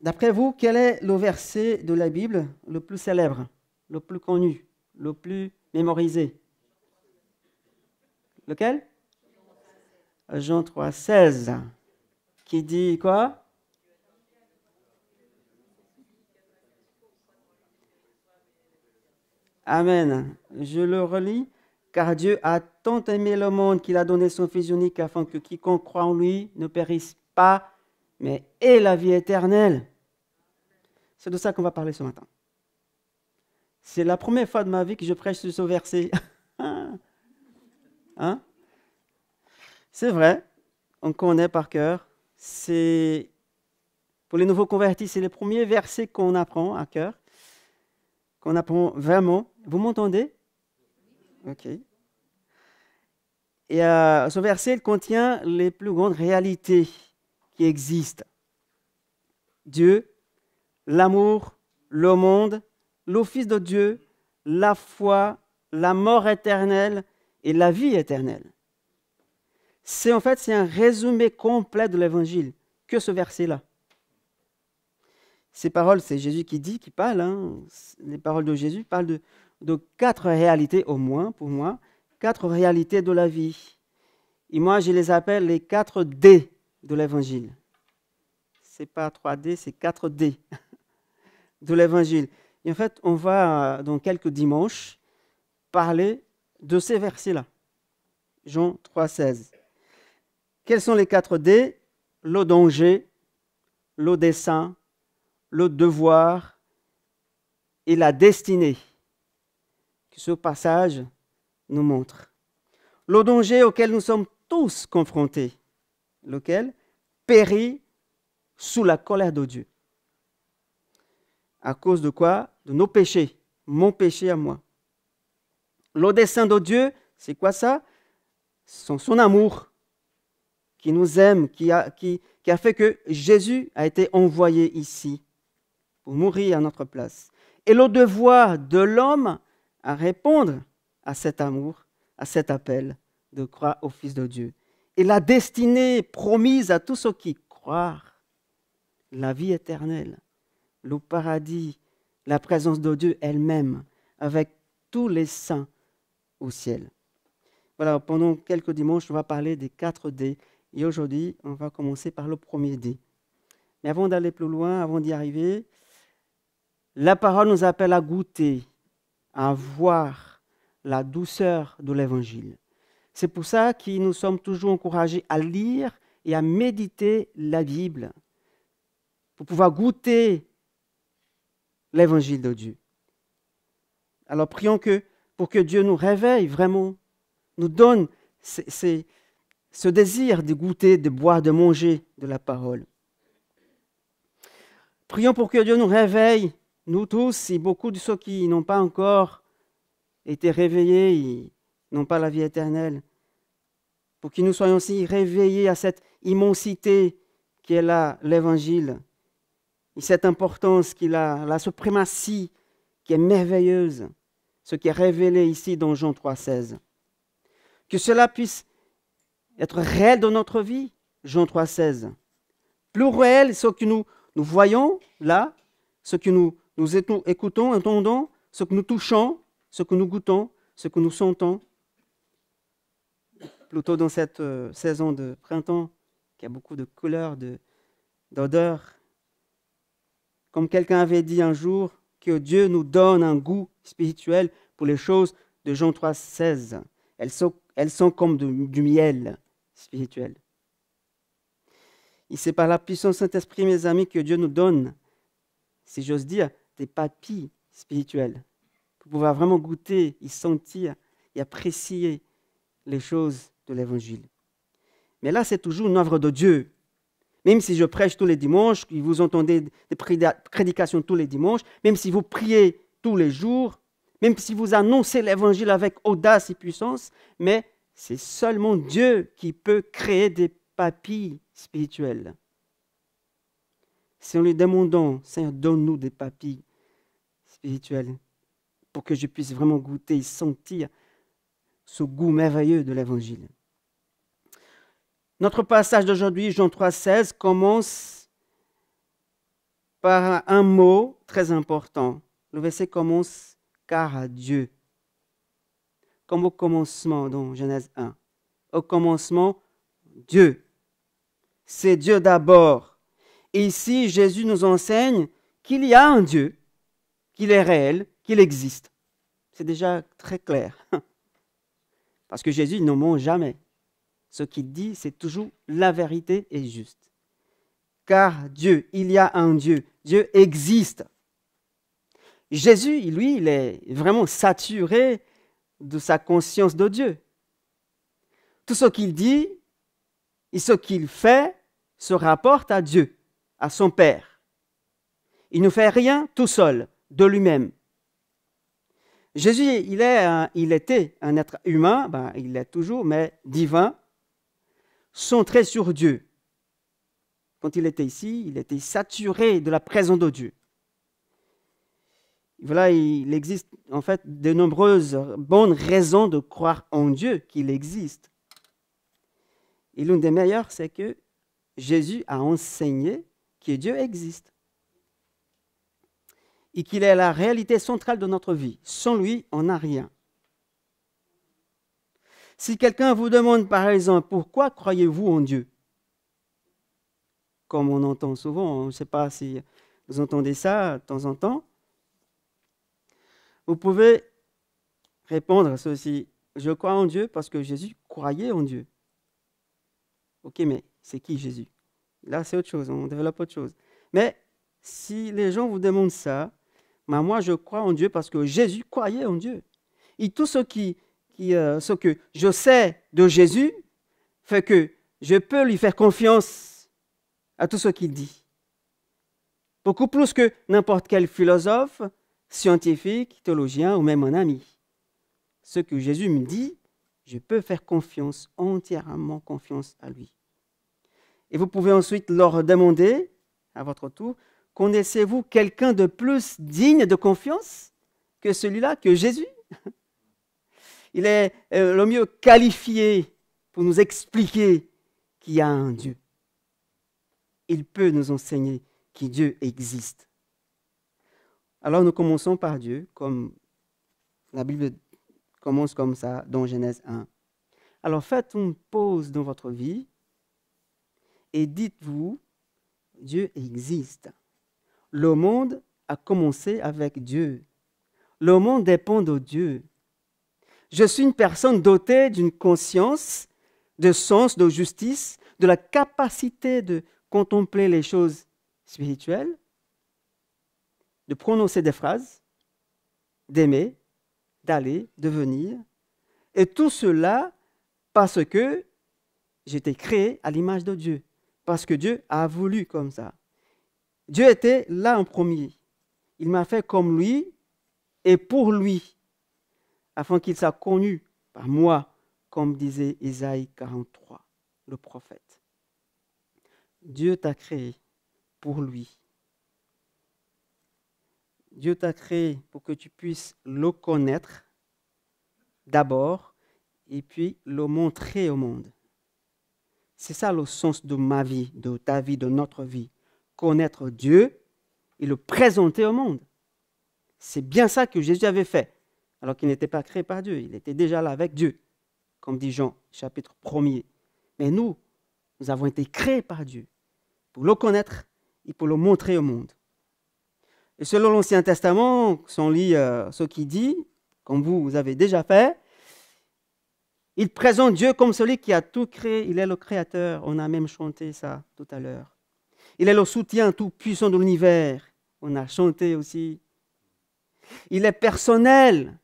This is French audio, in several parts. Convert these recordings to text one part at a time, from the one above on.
D'après vous, quel est le verset de la Bible le plus célèbre, le plus connu, le plus mémorisé? Lequel? Jean 3,16, qui dit quoi? Amen. Je le relis. Car Dieu a tant aimé le monde qu'il a donné son Fils unique afin que quiconque croit en lui ne périsse pas, mais ait la vie éternelle. C'est de ça qu'on va parler ce matin. C'est la première fois de ma vie que je prêche sur ce verset. Hein? C'est vrai, on connaît par cœur. C'est pour les nouveaux convertis, c'est le premier verset qu'on apprend à cœur, qu'on apprend vraiment. Vous m'entendez? Ok. Et ce verset il contient les plus grandes réalités qui existent. Dieu, l'amour, le monde, le Fils de Dieu, la foi, la mort éternelle et la vie éternelle. C'est un résumé complet de l'évangile que ce verset-là. Ces paroles, c'est Jésus qui parle. Les paroles de Jésus parlent de 4 réalités au moins, pour moi, 4 réalités de la vie. Et moi, je les appelle les 4 D de l'évangile. Ce n'est pas 3D, c'est 4D de l'évangile. Et en fait, on va, dans quelques dimanches, parler de ces versets-là. Jean 3,16. Quels sont les 4 D? Le danger, le dessein, le devoir et la destinée que ce passage nous montre. Le danger auquel nous sommes tous confrontés, lequel périt sous la colère de Dieu. À cause de quoi? De nos péchés, mon péché à moi. Le dessein de Dieu, c'est quoi ça? C'est son amour qui nous aime, qui a fait que Jésus a été envoyé ici pour mourir à notre place. Et le devoir de l'homme à répondre à cet amour, à cet appel de croire au Fils de Dieu. Et la destinée promise à tous ceux qui croient, la vie éternelle, le paradis, la présence de Dieu elle-même, avec tous les saints au ciel. Voilà, pendant quelques dimanches, on va parler des 4 D. Et aujourd'hui, on va commencer par le premier D. Mais avant d'aller plus loin, avant d'y arriver, la parole nous appelle à goûter, à voir la douceur de l'évangile. C'est pour ça que nous sommes toujours encouragés à lire et à méditer la Bible, pour pouvoir goûter l'évangile de Dieu. Alors prions pour que Dieu nous réveille vraiment, nous donne ce désir de goûter, de boire, de manger de la parole. Prions pour que Dieu nous réveille, nous tous, et beaucoup de ceux qui n'ont pas encore été réveillés, ils n'ont pas la vie éternelle, pour que nous soyons aussi réveillés à cette immensité qui est là, l'évangile, et cette importance qu'il a, la suprématie qui est merveilleuse, ce qui est révélé ici dans Jean 3,16. Que cela puisse être réel dans notre vie, Jean 3,16. Plus réel, ce que nous voyons là, ce que nous écoutons, entendons, ce que nous touchons, ce que nous goûtons, ce que nous sentons. Plutôt dans cette saison de printemps, qui a beaucoup de couleurs, d'odeurs. Comme quelqu'un avait dit un jour, que Dieu nous donne un goût spirituel pour les choses de Jean 3,16. Elles sont comme du miel spirituel. Et c'est par la puissance Saint-Esprit, mes amis, que Dieu nous donne, si j'ose dire, des papilles spirituelles, pour pouvoir vraiment goûter et sentir et apprécier les choses de l'Évangile. Mais là, c'est toujours une œuvre de Dieu. Même si je prêche tous les dimanches, que vous entendez des prédications tous les dimanches, même si vous priez tous les jours, même si vous annoncez l'Évangile avec audace et puissance, mais c'est seulement Dieu qui peut créer des papilles spirituelles. Si en lui demandant, Seigneur, donne-nous des papilles spirituelles pour que je puisse vraiment goûter et sentir ce goût merveilleux de l'Évangile. Notre passage d'aujourd'hui, Jean 3,16, commence par un mot très important. Le verset commence « car Dieu », comme au commencement dans Genèse 1. Au commencement, Dieu. C'est Dieu d'abord. Et ici, Jésus nous enseigne qu'il y a un Dieu, qu'il est réel, qu'il existe. C'est déjà très clair. Parce que Jésus ne ment jamais. Ce qu'il dit, c'est toujours la vérité et juste. Car Dieu, il y a un Dieu. Dieu existe. Jésus, lui, il est vraiment saturé de sa conscience de Dieu. Tout ce qu'il dit et ce qu'il fait se rapporte à Dieu, à son Père. Il ne fait rien tout seul, de lui-même. Jésus, il était un être humain, il l'est toujours, mais divin, centré sur Dieu. Quand il était ici, il était saturé de la présence de Dieu. Voilà, il existe en fait de nombreuses bonnes raisons de croire en Dieu, qu'il existe. Et l'une des meilleures, c'est que Jésus a enseigné que Dieu existe. Et qu'il est la réalité centrale de notre vie. Sans lui, on n'a rien. Si quelqu'un vous demande par exemple, pourquoi croyez-vous en Dieu? Comme on entend souvent, je ne sais pas si vous entendez ça de temps en temps, vous pouvez répondre à ceci. Je crois en Dieu parce que Jésus croyait en Dieu. Ok, mais c'est qui Jésus? Là, c'est autre chose, on développe autre chose. Mais si les gens vous demandent ça, moi, je crois en Dieu parce que Jésus croyait en Dieu. Et tout ce que je sais de Jésus fait que je peux lui faire confiance à tout ce qu'il dit. Beaucoup plus que n'importe quel philosophe, scientifique, théologien ou même un ami. Ce que Jésus me dit, je peux faire confiance, entièrement confiance à lui. Et vous pouvez ensuite leur demander, à votre tour, connaissez-vous quelqu'un de plus digne de confiance que celui-là, que Jésus? Il est le mieux qualifié pour nous expliquer qu'il y a un Dieu. Il peut nous enseigner que Dieu existe. Alors nous commençons par Dieu, comme la Bible commence comme ça dans Genèse 1. Alors faites une pause dans votre vie et dites-vous, Dieu existe. Le monde a commencé avec Dieu. Le monde dépend de Dieu. Je suis une personne dotée d'une conscience, de sens, de justice, de la capacité de contempler les choses spirituelles, de prononcer des phrases, d'aimer, d'aller, de venir. Et tout cela parce que j'ai été créé à l'image de Dieu. Parce que Dieu a voulu comme ça. Dieu était là en premier. Il m'a fait comme lui et pour lui, afin qu'il soit connu par moi, comme disait Isaïe 43, le prophète. Dieu t'a créé pour lui. Dieu t'a créé pour que tu puisses le connaître d'abord et puis le montrer au monde. C'est ça le sens de ma vie, de ta vie, de notre vie. Connaître Dieu et le présenter au monde. C'est bien ça que Jésus avait fait, alors qu'il n'était pas créé par Dieu. Il était déjà là avec Dieu, comme dit Jean, chapitre 1er. Mais nous avons été créés par Dieu pour le connaître et pour le montrer au monde. Et selon l'Ancien Testament, si on lit ce qu'il dit, comme vous avez déjà fait, il présente Dieu comme celui qui a tout créé. Il est le créateur. On a même chanté ça tout à l'heure. Il est le soutien tout puissant de l'univers. On a chanté aussi. Il est personnel.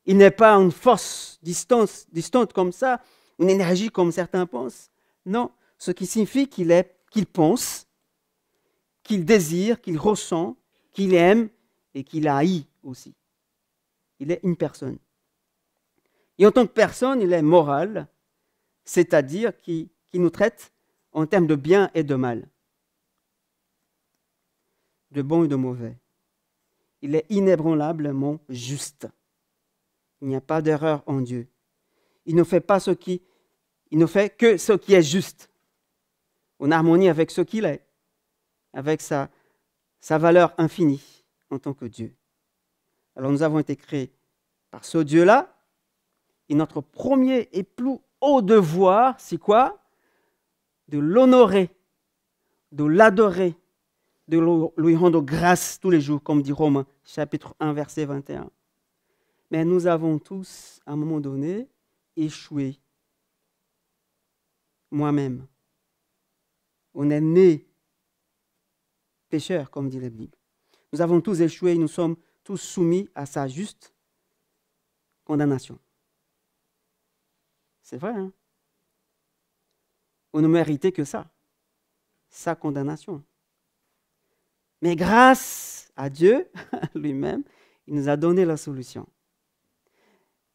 Il n'est pas une force distante comme ça, une énergie comme certains pensent. Non, ce qui signifie qu'il pense, qu'il désire, qu'il ressent, qu'il aime et qu'il haït aussi. Il est une personne. Et en tant que personne, il est moral, c'est-à-dire qu'il nous traite en termes de bien et de mal, de bon et de mauvais. Il est inébranlablement juste. Il n'y a pas d'erreur en Dieu. Il ne fait que ce qui est juste, en harmonie avec ce qu'il est, avec sa sa valeur infinie en tant que Dieu. Alors nous avons été créés par ce Dieu-là, et notre premier et plus haut devoir, c'est quoi? De l'honorer, de l'adorer, de lui rendre grâce tous les jours, comme dit Romains, chapitre 1, verset 21. Mais nous avons tous, à un moment donné, échoué. Moi-même. On est né pécheurs, comme dit la Bible. Nous avons tous échoué, nous sommes tous soumis à sa juste condamnation. C'est vrai, hein? On ne méritait que ça, sa condamnation. Mais grâce à Dieu lui-même, il nous a donné la solution.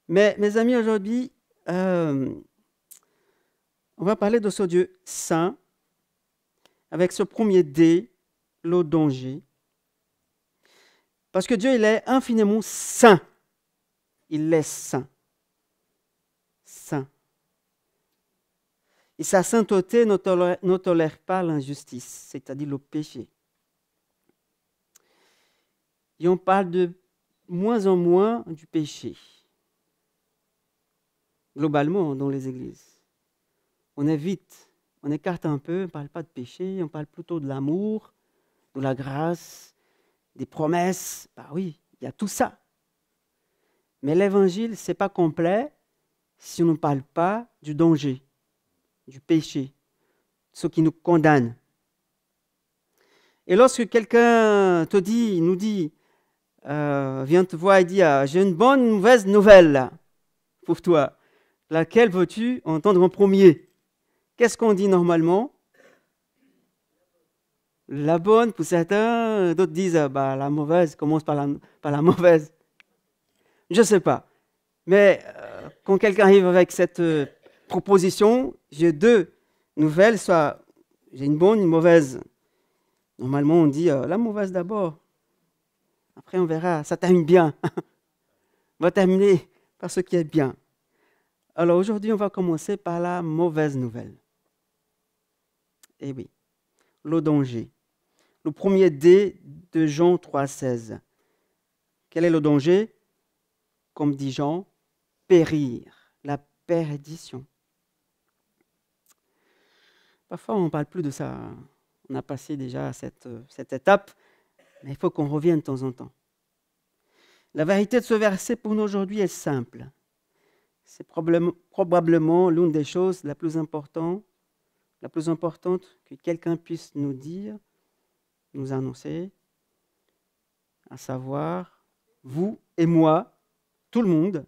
Mais mes amis, aujourd'hui, on va parler de ce Dieu saint, avec ce premier D, le danger. Parce que Dieu, il est infiniment saint. Il est saint. Saint. Et sa sainteté ne tolère pas l'injustice, c'est-à-dire le péché. Et on parle de moins en moins du péché. Globalement, dans les églises. On évite, on écarte un peu, on ne parle pas de péché, on parle plutôt de l'amour, de la grâce, des promesses. Bah oui, il y a tout ça. Mais l'évangile, ce n'est pas complet si on ne parle pas du danger, du péché, ce qui nous condamne. Et lorsque quelqu'un te dit, nous dit, vient te voir et dit, j'ai une bonne, mauvaise nouvelle pour toi, laquelle veux-tu entendre en premier? Qu'est-ce qu'on dit normalement? La bonne pour certains, d'autres disent, la mauvaise, commence par la mauvaise. Je ne sais pas. Mais quand quelqu'un arrive avec cette proposition, j'ai deux nouvelles, soit j'ai une bonne, une mauvaise. Normalement, on dit la mauvaise d'abord. Après, on verra, ça termine bien. On va terminer par ce qui est bien. Alors aujourd'hui, on va commencer par la mauvaise nouvelle. Eh oui, le danger. Le premier D de Jean 3,16. Quel est le danger? Comme dit Jean, périr, la perdition. Parfois, on ne parle plus de ça. On a passé déjà cette étape, mais il faut qu'on revienne de temps en temps. La vérité de ce verset pour nous aujourd'hui est simple. C'est probablement l'une des choses la plus importante que quelqu'un puisse nous dire, nous annoncer, à savoir, vous et moi, tout le monde,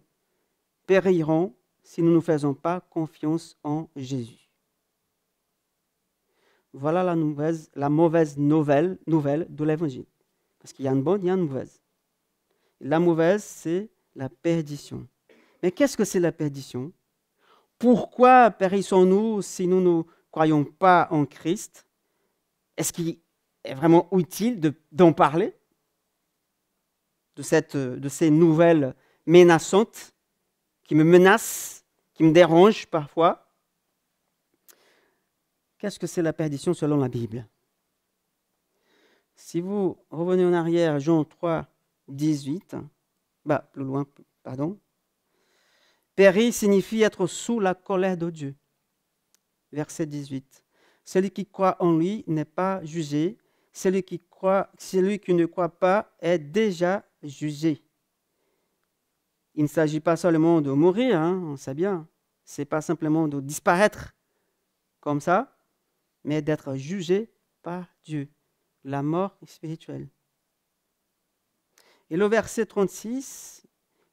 périront si nous ne faisons pas confiance en Jésus. Voilà la mauvaise nouvelle de l'Évangile. Parce qu'il y a une bonne, il y a une mauvaise. La mauvaise, c'est la perdition. Mais qu'est-ce que c'est la perdition? Pourquoi périssons-nous si nous ne croyons pas en Christ? Est-ce qu'il est vraiment utile d'en parler? De ces nouvelles menaçantes qui me menacent, qui me dérangent parfois? Qu'est-ce que c'est la perdition selon la Bible? Si vous revenez en arrière, Jean 3, 18, plus loin, pardon. Périr signifie être sous la colère de Dieu. Verset 18. Celui qui croit en lui n'est pas jugé. Celui qui ne croit pas est déjà jugé. Il ne s'agit pas seulement de mourir, on sait bien. Ce n'est pas simplement de disparaître comme ça, mais d'être jugé par Dieu. La mort spirituelle. Et le verset 36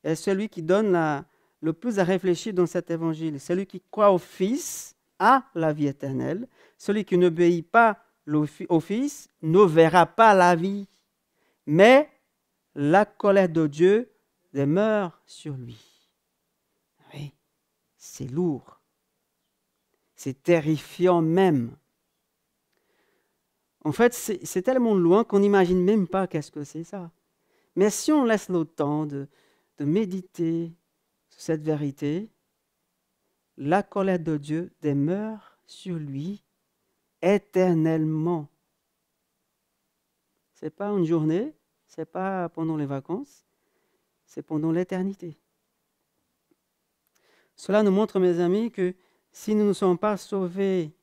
est celui qui donne le plus à réfléchir dans cet évangile. Celui qui croit au Fils a la vie éternelle. Celui qui n'obéit pas au Fils ne verra pas la vie. Mais la colère de Dieu demeure sur lui. Oui, c'est lourd. C'est terrifiant même. En fait, c'est tellement loin qu'on n'imagine même pas qu'est-ce que c'est ça. Mais si on laisse le temps de méditer sur cette vérité, la colère de Dieu demeure sur lui éternellement. Ce n'est pas une journée, ce n'est pas pendant les vacances, c'est pendant l'éternité. Cela nous montre, mes amis, que si nous ne sommes pas sauvés,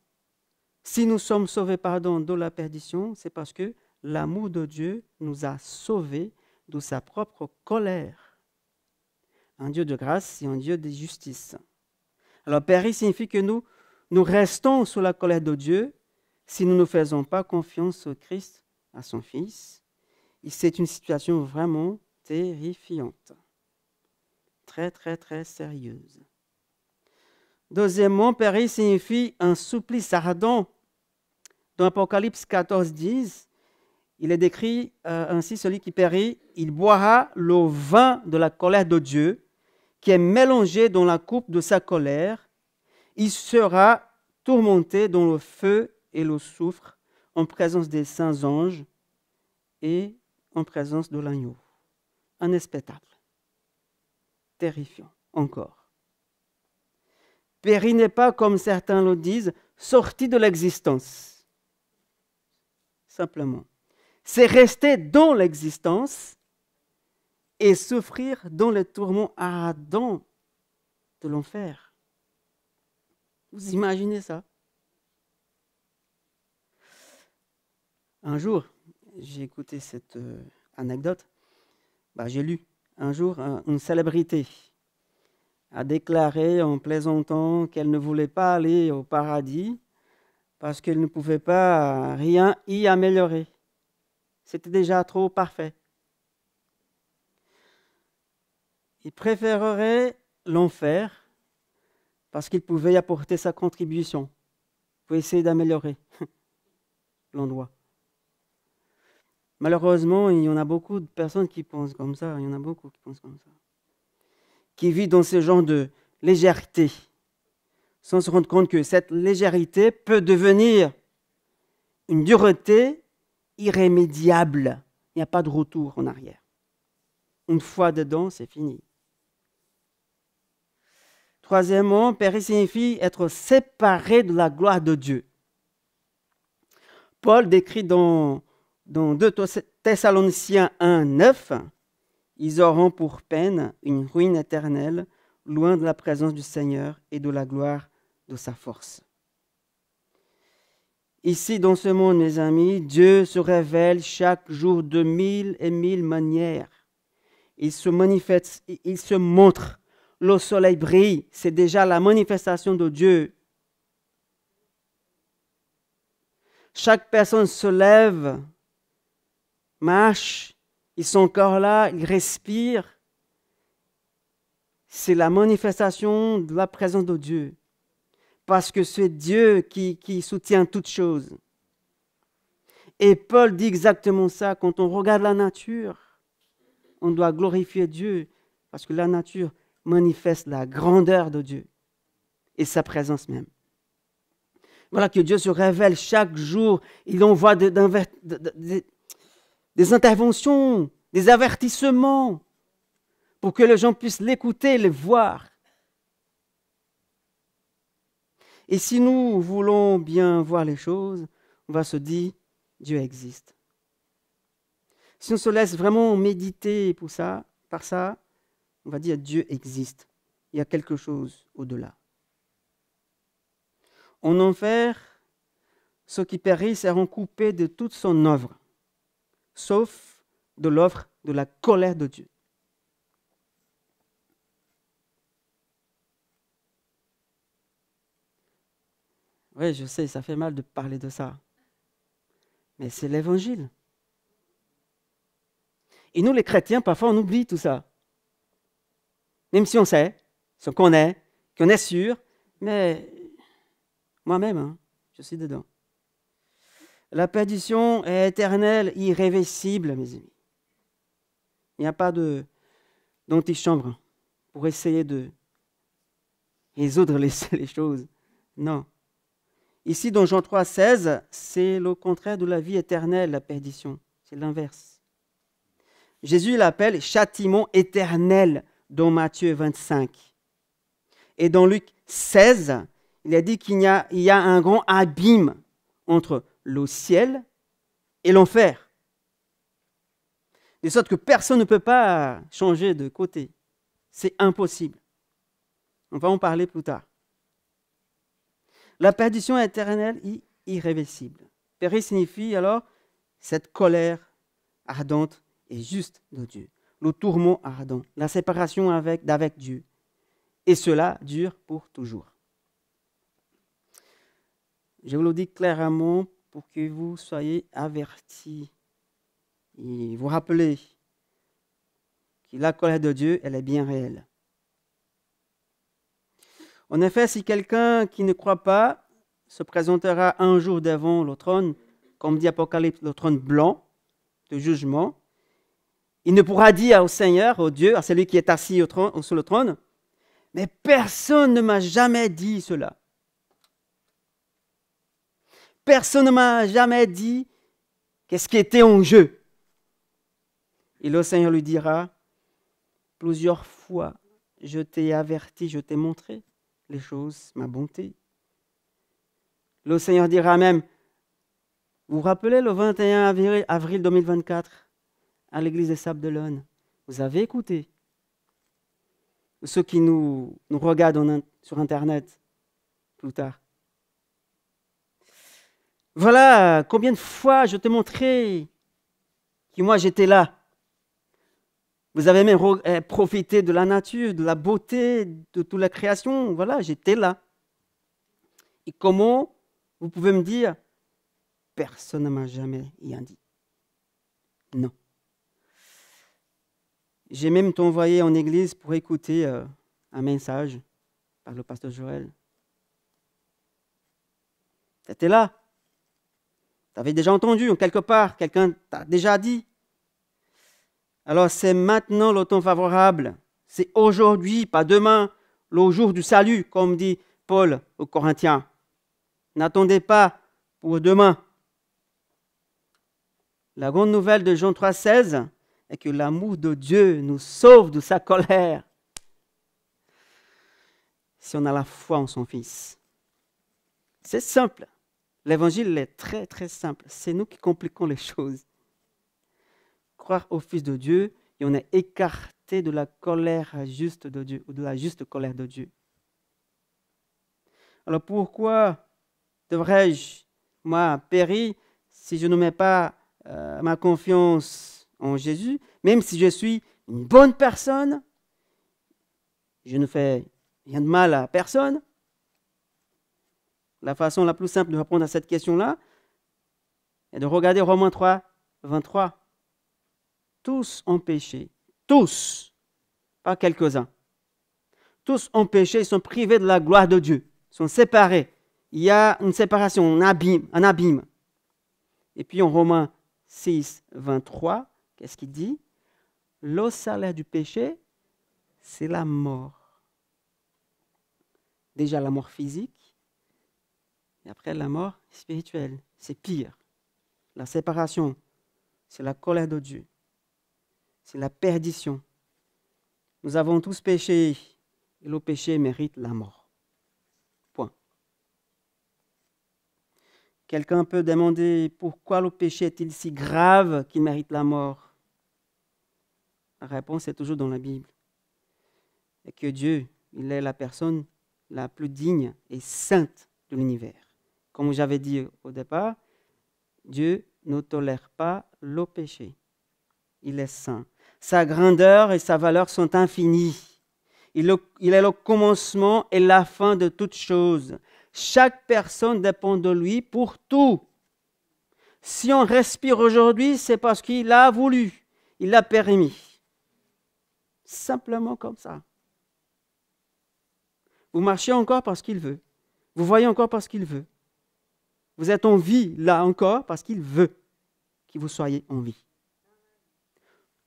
si nous sommes sauvés, de la perdition, c'est parce que l'amour de Dieu nous a sauvés de sa propre colère. Un Dieu de grâce et un Dieu de justice. Alors, périr signifie que nous restons sous la colère de Dieu si nous ne faisons pas confiance au Christ, à son Fils. Et c'est une situation vraiment terrifiante. Très, très, très sérieuse. Deuxièmement, périr signifie un supplice ardent. Dans Apocalypse 14, 10, il est décrit ainsi, celui qui périt, il boira le vin de la colère de Dieu, qui est mélangé dans la coupe de sa colère. Il sera tourmenté dans le feu et le soufre, en présence des saints anges et en présence de l'agneau. Un spectacle terrifiant encore. Périr n'est pas, comme certains le disent, sorti de l'existence. Simplement. C'est rester dans l'existence et souffrir dans les tourments ardents de l'enfer. Vous imaginez ça? Un jour, j'ai écouté cette anecdote. J'ai lu. Un jour, une célébrité a déclaré en plaisantant qu'elle ne voulait pas aller au paradis parce qu'elle ne pouvait pas rien y améliorer. C'était déjà trop parfait. Il préférerait l'enfer parce qu'il pouvait y apporter sa contribution pour essayer d'améliorer l'endroit. Malheureusement, il y en a beaucoup de personnes qui pensent comme ça. Il y en a beaucoup qui pensent comme ça. Qui vivent dans ce genre de légèreté, sans se rendre compte que cette légèreté peut devenir une dureté irrémédiable. Il n'y a pas de retour en arrière. Une fois dedans, c'est fini. Troisièmement, périr signifie être séparé de la gloire de Dieu. Paul décrit dans 2 Thessaloniciens 1, 9, ils auront pour peine une ruine éternelle, loin de la présence du Seigneur et de la gloire de sa force. Ici, dans ce monde, mes amis, Dieu se révèle chaque jour de 1000 et 1000 manières. Il se manifeste, il se montre. Le soleil brille, c'est déjà la manifestation de Dieu. Chaque personne se lève, marche, ils sont encore là, ils respirent. C'est la manifestation de la présence de Dieu. Parce que c'est Dieu qui soutient toutes choses. Et Paul dit exactement ça. Quand on regarde la nature, on doit glorifier Dieu. Parce que la nature manifeste la grandeur de Dieu et sa présence même. Voilà que Dieu se révèle chaque jour. Il envoie des interventions, des avertissements pour que les gens puissent l'écouter, les voir. Et si nous voulons bien voir les choses, on va se dire, Dieu existe. Si on se laisse vraiment méditer par ça, on va dire, Dieu existe. Il y a quelque chose au-delà. En enfer, ceux qui périssent seront coupés de toute son œuvre, sauf de l'œuvre de la colère de Dieu. Oui, je sais, ça fait mal de parler de ça. Mais c'est l'évangile. Et nous, les chrétiens, parfois, on oublie tout ça. Même si on sait, si on connaît, qu'on est sûr, mais moi-même, je suis dedans. La perdition est éternelle, irréversible, mes amis. Il n'y a pas d'antichambre pour essayer de résoudre les choses. Non. Ici, dans Jean 3, 16, c'est le contraire de la vie éternelle, la perdition. C'est l'inverse. Jésus l'appelle châtiment éternel dans Matthieu 25. Et dans Luc 16, il a dit qu'il y a un grand abîme entre le ciel et l'enfer. De sorte que personne ne peut pas changer de côté. C'est impossible. On va en parler plus tard. La perdition éternelle est irréversible. Périr signifie alors cette colère ardente et juste de Dieu. Le tourment ardent, la séparation d'avec Dieu. Et cela dure pour toujours. Je vous le dis clairement pour que vous soyez avertis et vous rappelez que la colère de Dieu, elle est bien réelle. En effet, si quelqu'un qui ne croit pas se présentera un jour devant le trône, comme dit Apocalypse, le trône blanc de jugement, il ne pourra dire au Seigneur, au Dieu, à celui qui est assis sur le trône, mais personne ne m'a jamais dit cela. Personne ne m'a jamais dit qu'est-ce qui était en jeu. Et le Seigneur lui dira, plusieurs fois, je t'ai averti, je t'ai montré les choses, ma bonté. Le Seigneur dira même, vous vous rappelez le 21 avril 2024 à l'église des Sables d'Olonne, vous avez écouté. Ceux qui nous regardent sur Internet plus tard. Voilà combien de fois je t'ai montré que moi j'étais là. Vous avez même profité de la nature, de la beauté, de toute la création. Voilà, j'étais là. Et comment vous pouvez me dire, personne ne m'a jamais rien dit. Non. J'ai même t'envoyé en église pour écouter un message par le pasteur Joël. Tu étais là. Tu avais déjà entendu, quelque part, quelqu'un t'a déjà dit. Alors c'est maintenant le temps favorable. C'est aujourd'hui, pas demain, le jour du salut, comme dit Paul aux Corinthiens. N'attendez pas pour demain. La grande nouvelle de Jean 3,16 est que l'amour de Dieu nous sauve de sa colère si on a la foi en son Fils. C'est simple. L'évangile est très très simple. C'est nous qui compliquons les choses. Croire au Fils de Dieu et on est écarté de la colère juste de Dieu ou de la juste colère de Dieu. Alors pourquoi devrais-je, moi, périr si je ne mets pas ma confiance en Jésus, même si je suis une bonne personne, je ne fais rien de mal à personne? La façon la plus simple de répondre à cette question-là est de regarder Romains 3, 23. Tous ont péché, tous, pas quelques-uns. Tous ont péché, ils sont privés de la gloire de Dieu, ils sont séparés. Il y a une séparation, un abîme. Et puis en Romains 6, 23, qu'est-ce qu'il dit? Le salaire du péché, c'est la mort. Déjà la mort physique, et après la mort spirituelle, c'est pire. La séparation, c'est la colère de Dieu. C'est la perdition. Nous avons tous péché et le péché mérite la mort. Point. Quelqu'un peut demander pourquoi le péché est-il si grave qu'il mérite la mort? La réponse est toujours dans la Bible. Et que Dieu, il est la personne la plus digne et sainte de l'univers. Comme j'avais dit au départ, Dieu ne tolère pas le péché. Il est saint. Sa grandeur et sa valeur sont infinies. Il est le commencement et la fin de toutes choses. Chaque personne dépend de lui pour tout. Si on respire aujourd'hui, c'est parce qu'il a voulu, il l'a permis. Simplement comme ça. Vous marchez encore parce qu'il veut. Vous voyez encore parce qu'il veut. Vous êtes en vie là encore parce qu'il veut que vous soyez en vie.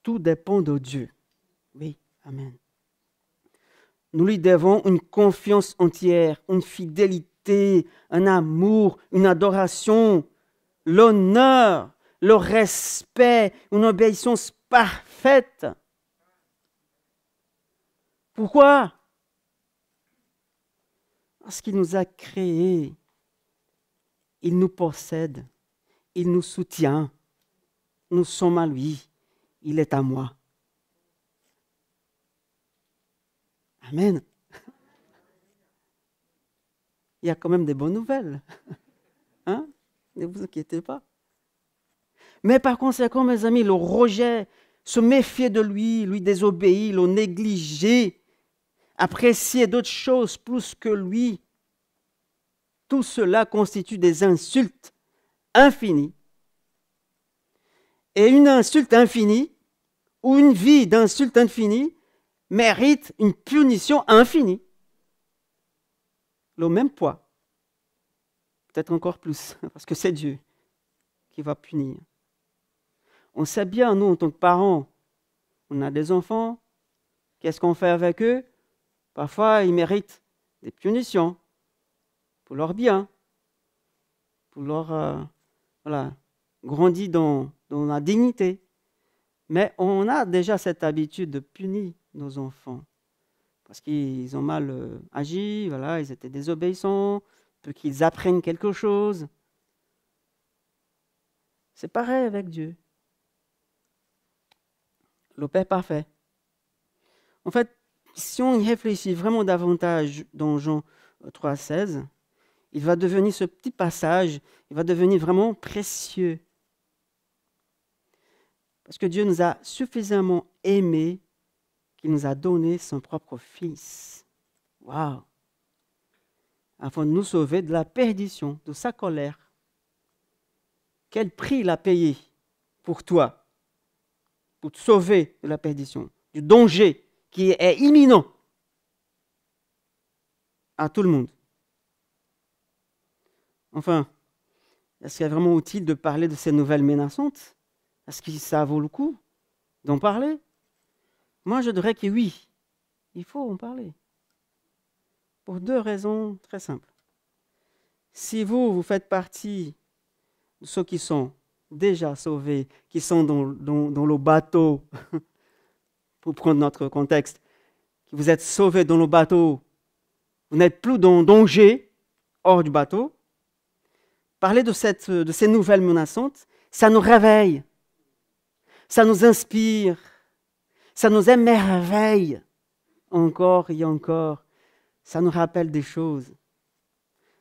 Tout dépend de Dieu. Oui, amen. Nous lui devons une confiance entière, une fidélité, un amour, une adoration, l'honneur, le respect, une obéissance parfaite. Pourquoi? Parce qu'il nous a créés. Il nous possède. Il nous soutient. Nous sommes à lui. il est à moi. Amen. Il y a quand même des bonnes nouvelles. Hein? Ne vous inquiétez pas. Mais par conséquent, mes amis, le rejet, se méfier de lui, lui désobéir, le négliger, apprécier d'autres choses plus que lui, tout cela constitue des insultes infinies. Et une insulte infinie, ou une vie d'insulte infinie, mérite une punition infinie. Le même poids. Peut-être encore plus, parce que c'est Dieu qui va punir. On sait bien, nous, en tant que parents, on a des enfants, qu'est-ce qu'on fait avec eux? Parfois, ils méritent des punitions pour leur bien, pour leur grandir dans la dignité. Mais on a déjà cette habitude de punir nos enfants parce qu'ils ont mal agi, ils étaient désobéissants, pour qu'ils apprennent quelque chose. C'est pareil avec Dieu. Le Père parfait. En fait, si on y réfléchit vraiment davantage dans Jean 3,16, il va devenir ce petit passage, il va devenir vraiment précieux. Parce que Dieu nous a suffisamment aimés qu'il nous a donné son propre Fils. Waouh! Afin de nous sauver de la perdition, de sa colère. Quel prix il a payé pour toi, pour te sauver de la perdition, du danger qui est imminent à tout le monde. Enfin, est-ce qu'il est vraiment utile de parler de ces nouvelles menaçantes? Est-ce que ça vaut le coup d'en parler? Moi, je dirais que oui, il faut en parler. Pour deux raisons très simples. Si vous faites partie de ceux qui sont déjà sauvés, qui sont dans le bateau, pour prendre notre contexte, que vous êtes sauvés dans le bateau, vous n'êtes plus dans danger hors du bateau, parler de ces nouvelles menaçantes, ça nous réveille, ça nous inspire, ça nous émerveille encore et encore. Ça nous rappelle des choses.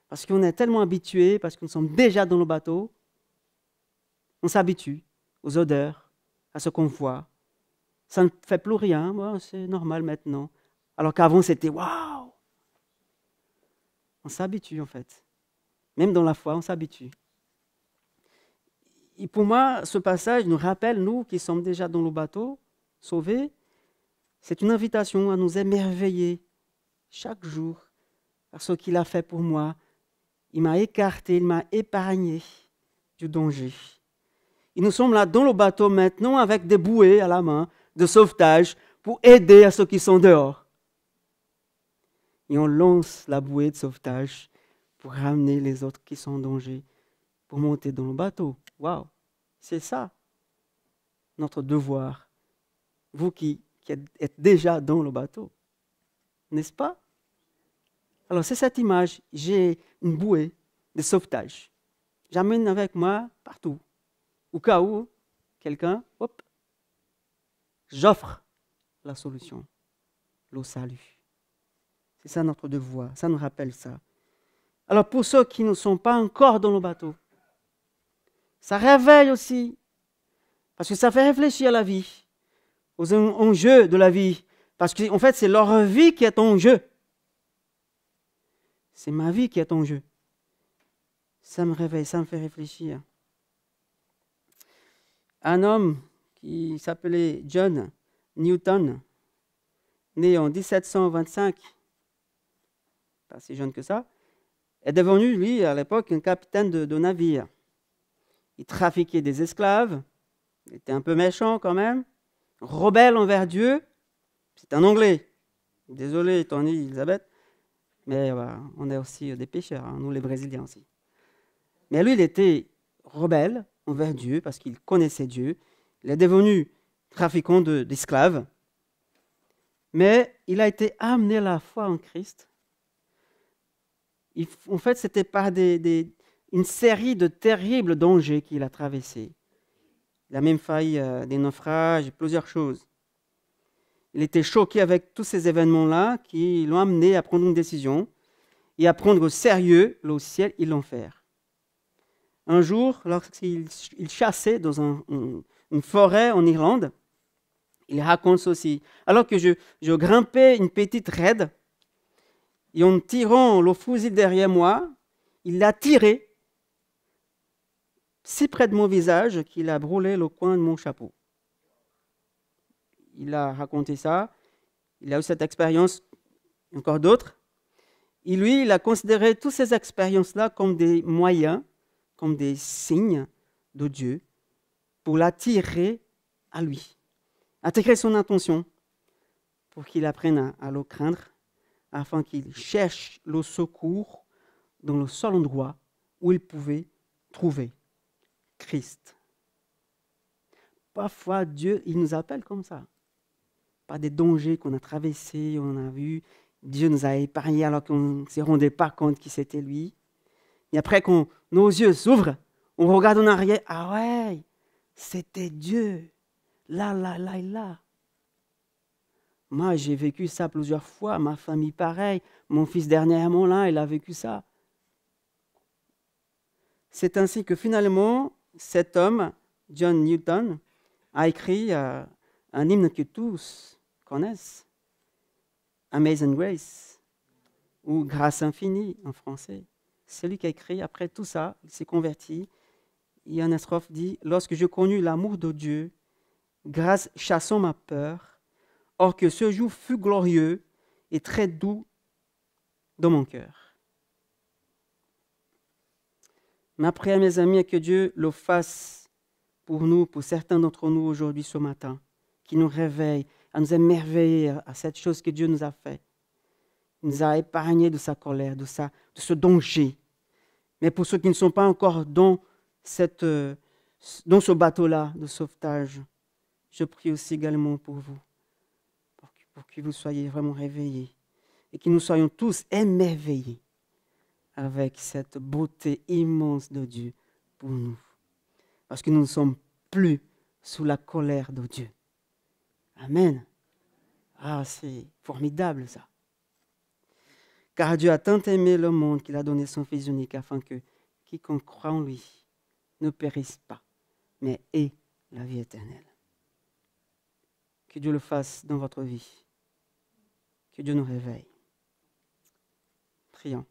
Parce qu'on est tellement habitués, parce que nous sommes déjà dans le bateau, on s'habitue aux odeurs, à ce qu'on voit. Ça ne fait plus rien, bon, c'est normal maintenant. Alors qu'avant, c'était waouh! On s'habitue en fait. Même dans la foi, on s'habitue. Et pour moi, ce passage nous rappelle, nous qui sommes déjà dans le bateau, sauvés, c'est une invitation à nous émerveiller chaque jour par ce qu'il a fait pour moi. Il m'a écarté, il m'a épargné du danger. Et nous sommes là dans le bateau maintenant avec des bouées à la main de sauvetage pour aider à ceux qui sont dehors. Et on lance la bouée de sauvetage pour ramener les autres qui sont en danger, pour monter dans le bateau. Waouh! C'est ça, notre devoir. Vous qui êtes déjà dans le bateau, n'est-ce pas? Alors c'est cette image, j'ai une bouée de sauvetage. J'amène avec moi partout. Au cas où quelqu'un, j'offre la solution, le salut. C'est ça notre devoir, ça nous rappelle ça. Alors pour ceux qui ne sont pas encore dans le bateau, ça réveille aussi, parce que ça fait réfléchir à la vie, aux enjeux de la vie, parce qu'en fait c'est leur vie qui est en jeu. C'est ma vie qui est en jeu. Ça me réveille, ça me fait réfléchir. Un homme qui s'appelait John Newton, né en 1725, pas si jeune que ça, est devenu, lui, à l'époque, un capitaine de navire. Il trafiquait des esclaves, il était un peu méchant quand même, rebelle envers Dieu. C'est un Anglais. Désolé, Tony, Elisabeth, mais on est aussi des pécheurs, nous les Brésiliens aussi. Mais lui, il était rebelle envers Dieu parce qu'il connaissait Dieu. Il est devenu trafiquant d'esclaves. Mais il a été amené à la foi en Christ. En fait, c'était par une série de terribles dangers qu'il a traversés. Il a même failli des naufrages, plusieurs choses. Il était choqué avec tous ces événements-là qui l'ont amené à prendre une décision et à prendre au sérieux le ciel et l'enfer. Un jour, lorsqu'il chassait dans une forêt en Irlande, il raconte ceci. Alors que je grimpais une petite raide, et en tirant le fusil derrière moi, il l'a tiré si près de mon visage qu'il a brûlé le coin de mon chapeau. Il a raconté ça, il a eu cette expérience, encore d'autres. Et lui, il a considéré toutes ces expériences-là comme des moyens, comme des signes de Dieu pour l'attirer à lui, attirer son attention pour qu'il apprenne à le craindre, afin qu'il cherche le secours dans le seul endroit où il pouvait trouver Christ. Parfois, Dieu, il nous appelle comme ça. Pas des dangers qu'on a traversés, on a vu. Dieu nous a épargnés alors qu'on ne se rendait pas compte que c'était lui. Et après, quand nos yeux s'ouvrent, on regarde en arrière. Ah ouais, c'était Dieu. Là, là, là et là. Moi, j'ai vécu ça plusieurs fois. Ma famille, pareil. Mon fils, dernièrement, là, il a vécu ça. C'est ainsi que finalement, cet homme, John Newton, a écrit un hymne que tous connaissent, Amazing Grace, ou Grâce infinie en français. C'est lui qui a écrit. Après tout ça, il s'est converti. Et une strophe dit « Lorsque je connus l'amour de Dieu, grâce chassant ma peur, or que ce jour fut glorieux et très doux dans mon cœur. » Ma prière, mes amis, est que Dieu le fasse pour nous, pour certains d'entre nous aujourd'hui, ce matin, qui nous réveille, à nous émerveiller à cette chose que Dieu nous a fait. Il nous a épargnés de sa colère, de ce danger. Mais pour ceux qui ne sont pas encore dans ce bateau-là de sauvetage, je prie aussi également pour vous, pour que vous soyez vraiment réveillés et que nous soyons tous émerveillés avec cette beauté immense de Dieu pour nous. Parce que nous ne sommes plus sous la colère de Dieu. Amen. Ah, c'est formidable ça. Car Dieu a tant aimé le monde qu'il a donné son Fils unique afin que quiconque croit en lui ne périsse pas, mais ait la vie éternelle. Que Dieu le fasse dans votre vie. Que Dieu nous réveille. Prions.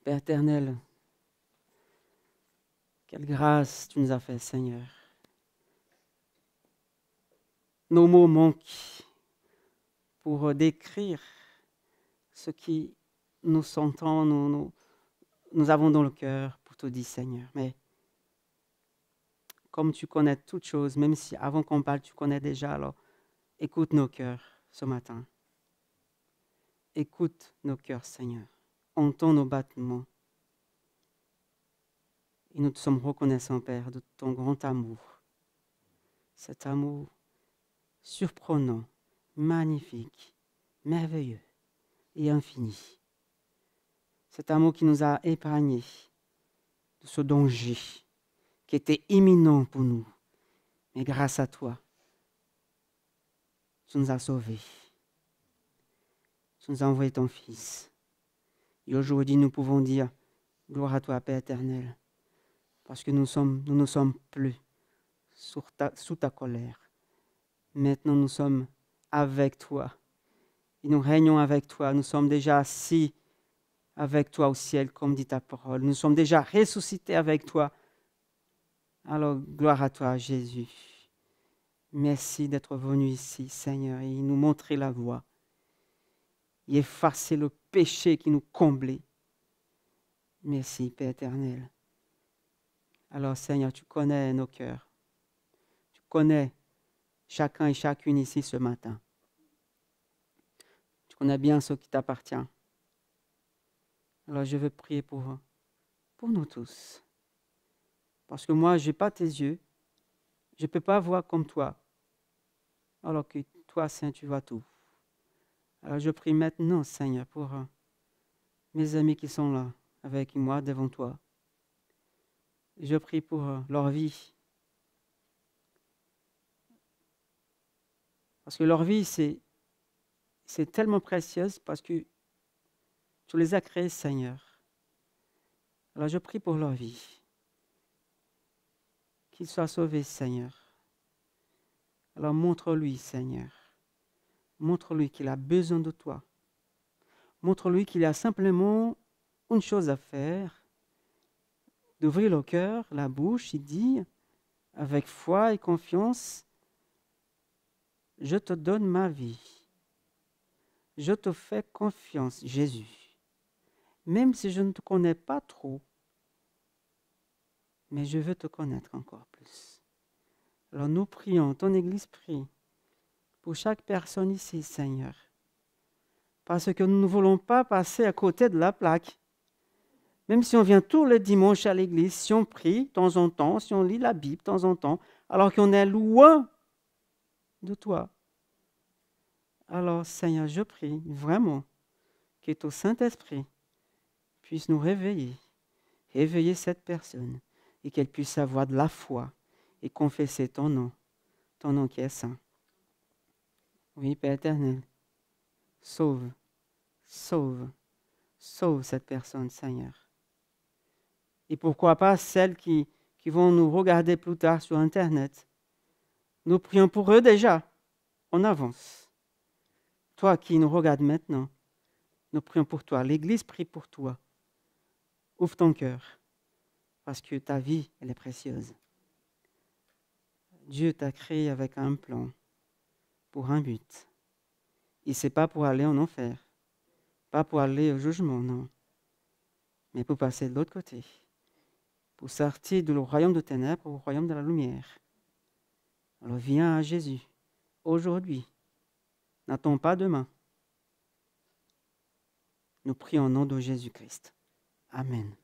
Père éternel, quelle grâce tu nous as fait, Seigneur. Nos mots manquent pour décrire ce qui nous sentons, nous avons dans le cœur pour te dire, Seigneur. Mais comme tu connais toutes choses, même si avant qu'on parle, tu connais déjà, alors écoute nos cœurs ce matin. Écoute nos cœurs, Seigneur. Entends nos battements. Et nous te sommes reconnaissants, Père, de ton grand amour. Cet amour surprenant, magnifique, merveilleux et infini. Cet amour qui nous a épargnés de ce danger qui était imminent pour nous. Mais grâce à toi, tu nous as sauvés. Tu nous as envoyé ton Fils. Et aujourd'hui, nous pouvons dire, gloire à toi, Père éternel, parce que nous ne sommes plus sous ta colère. Maintenant, nous sommes avec toi. Et nous régnons avec toi. Nous sommes déjà assis avec toi au ciel, comme dit ta parole. Nous sommes déjà ressuscités avec toi. Alors, gloire à toi, Jésus. Merci d'être venu ici, Seigneur, et nous montrer la voie. Et effacer le péché qui nous comblait. Merci, Père éternel. Alors, Seigneur, tu connais nos cœurs. Tu connais chacun et chacune ici ce matin. Tu connais bien ce qui t'appartient. Alors, je veux prier pour nous tous. Parce que moi, je n'ai pas tes yeux. Je ne peux pas voir comme toi. Alors que toi, Seigneur, tu vois tout. Alors, je prie maintenant, Seigneur, pour mes amis qui sont là avec moi devant toi. Je prie pour leur vie. Parce que leur vie, c'est tellement précieuse parce que tu les as créés, Seigneur. Alors je prie pour leur vie. Qu'ils soient sauvés, Seigneur. Alors montre-lui, Seigneur. Montre-lui qu'il a besoin de toi. Montre-lui qu'il a simplement une chose à faire, d'ouvrir le cœur, la bouche, et dire, avec foi et confiance, je te donne ma vie. Je te fais confiance, Jésus. Même si je ne te connais pas trop, mais je veux te connaître encore plus. Alors nous prions, ton Église prie pour chaque personne ici, Seigneur. Parce que nous ne voulons pas passer à côté de la plaque. Même si on vient tous les dimanches à l'église, si on prie de temps en temps, si on lit la Bible de temps en temps, alors qu'on est loin de toi. Alors, Seigneur, je prie vraiment que ton Saint-Esprit puisse nous réveiller cette personne, et qu'elle puisse avoir de la foi et confesser ton nom qui est saint. Oui, Père éternel, sauve cette personne, Seigneur. Et pourquoi pas celles qui vont nous regarder plus tard sur Internet. Nous prions pour eux déjà, en avance. Toi qui nous regardes maintenant, nous prions pour toi. L'Église prie pour toi. Ouvre ton cœur, parce que ta vie, elle est précieuse. Dieu t'a créé avec un plan, pour un but. Et ce n'est pas pour aller en enfer, pas pour aller au jugement, non, mais pour passer de l'autre côté, pour sortir du royaume de ténèbres au royaume de la lumière. Alors viens à Jésus, aujourd'hui. N'attends pas demain. Nous prions au nom de Jésus-Christ. Amen.